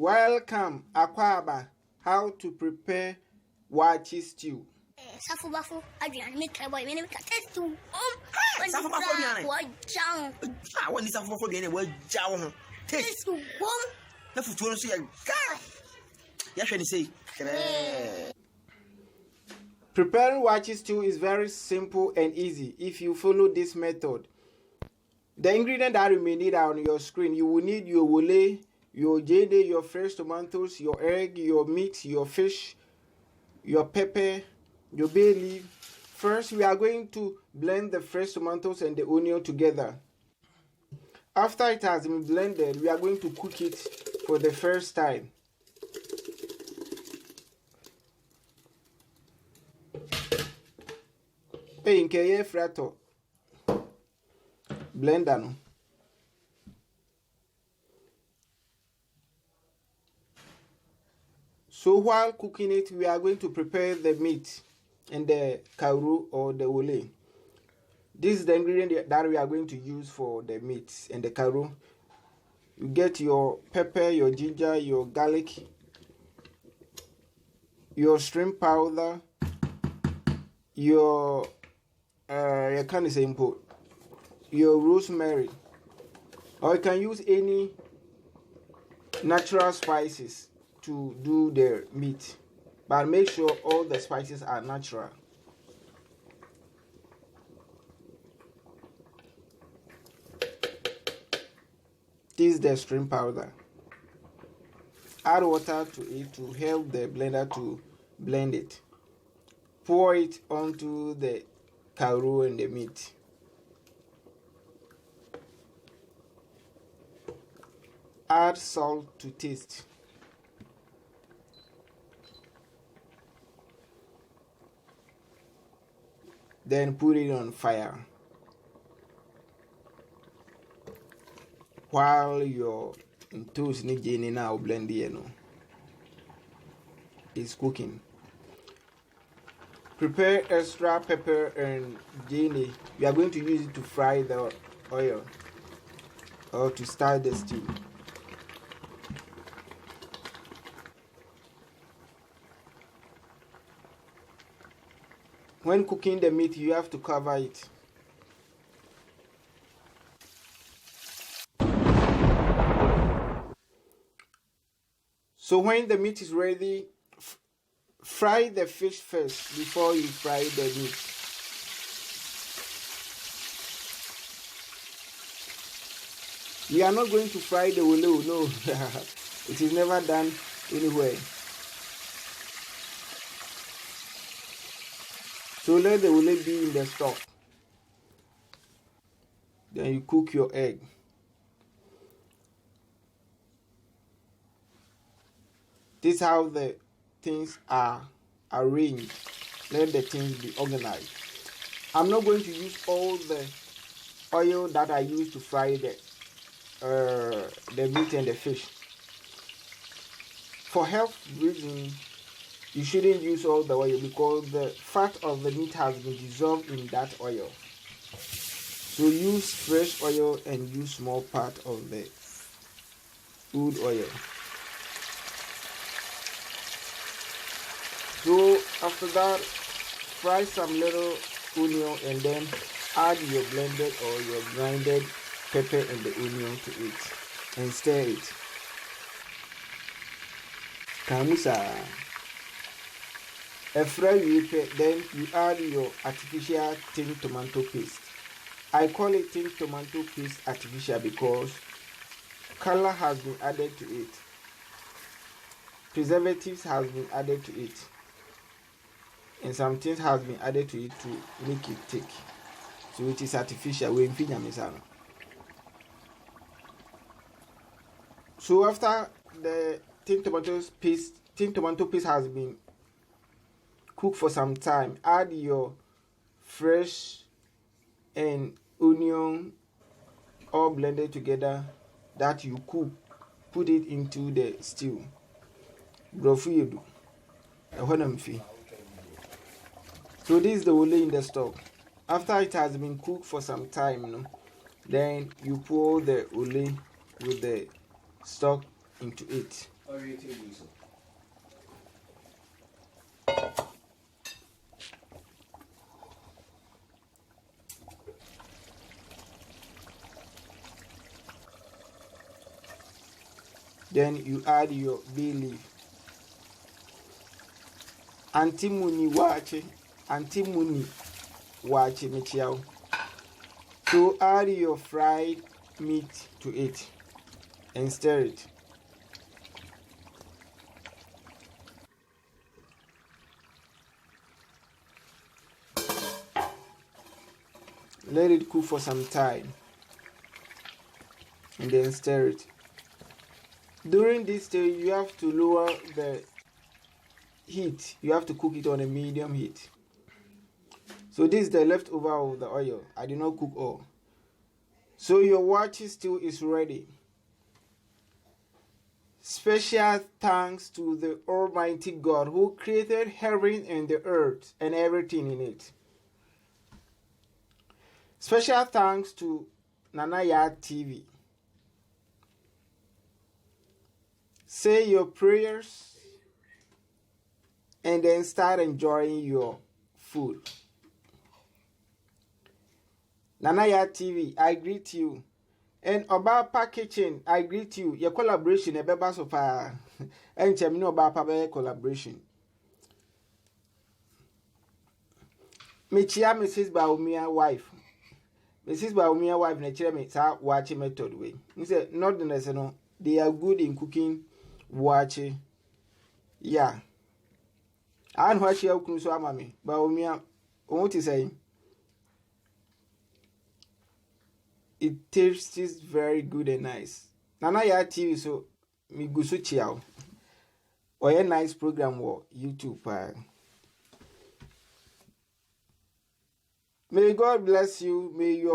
Welcome, Akwaba. How to prepare Waakye stew. Safu Adrian, make a boy, make a test to Safu what is Safu for the word Jow? Taste to home. The food say a guy. Yes, when you say. Preparing Waakye stew is very simple and easy if you follow this method. The ingredient that you may need are on your screen. You will need your wele, your jade, your fresh tomatoes, your egg, your meat, your fish, your pepper, your bay leaf. First, we are going to blend the fresh tomatoes and the onion together. After it has been blended, we are going to cook it for the first time. Hey, nkeye frato. Blender no. So while cooking it, we are going to prepare the meat and the kauru or the wele. This is the ingredient that we are going to use for the meat and the kauru. You get your pepper, your ginger, your garlic, your shrimp powder, your I can't say import. Your rosemary, or you can use any natural spices to do the meat, but make sure all the spices are natural. This is the shrimp powder. Add water to it to help the blender to blend it. Pour it onto the kauru and the meat. Add salt to taste. Then put it on fire. While your toast ni now blend is cooking. Prepare extra pepper and genie. We are going to use it to fry the oil or to start the stew. When cooking the meat, you have to cover it. So when the meat is ready, fry the fish first before you fry the meat. We are not going to fry the wele, no. It is never done anywhere. So let the wele be in the stock. Then you cook your egg. This is how the things are arranged. Let the things be organized. I'm not going to use all the oil that I use to fry the meat and the fish. For health reasons, you shouldn't use all the oil because the fat of the meat has been dissolved in that oil. So use fresh oil and use small part of the wood oil. So after that, fry some little onion and then add your blended or your grinded pepper and the onion to it and stir it. Kamusa. Then you add your artificial tin tomato paste. I call it tin tomato paste artificial because color has been added to it. Preservatives has been added to it. And some things has been added to it to make it thick. So it is artificial. So after the tin tomato paste has been cook for some time, add your fresh and onion all blended together that you cook. Put it into the stew. So this is the wele in the stock. After it has been cooked for some time, then you pour the wele with the stock into it. Then you add your bay leaf. Antimuni Waakye, antimuni Waakye mechiao. So add your fried meat to it and stir it. Let it cook for some time and then stir it. During this stage, you have to lower the heat. You have to cook it on a medium heat. So this is the leftover of the oil. I did not cook all. So your Waa Chay stew is ready. Special thanks to the Almighty God who created heaven and the earth and everything in it. Special thanks to Nanaya TV. Say your prayers and then start enjoying your food. Nanaya TV, I greet you. And Obapa Kitchen, I greet you. Your collaboration, a beba so far. And Chamino Obapa collaboration. Michia Mrs. Baumia wife. Mrs. Baumia wife, nature me, sa Waa Chay method way. He said, not the no, they are good in cooking Waa Chay. Yeah. And what you have so amami, Baumia, what is saying? It tastes very good and nice. Nanaya TV so mi gusu chiao. Or a nice program or YouTube. May God bless you. May your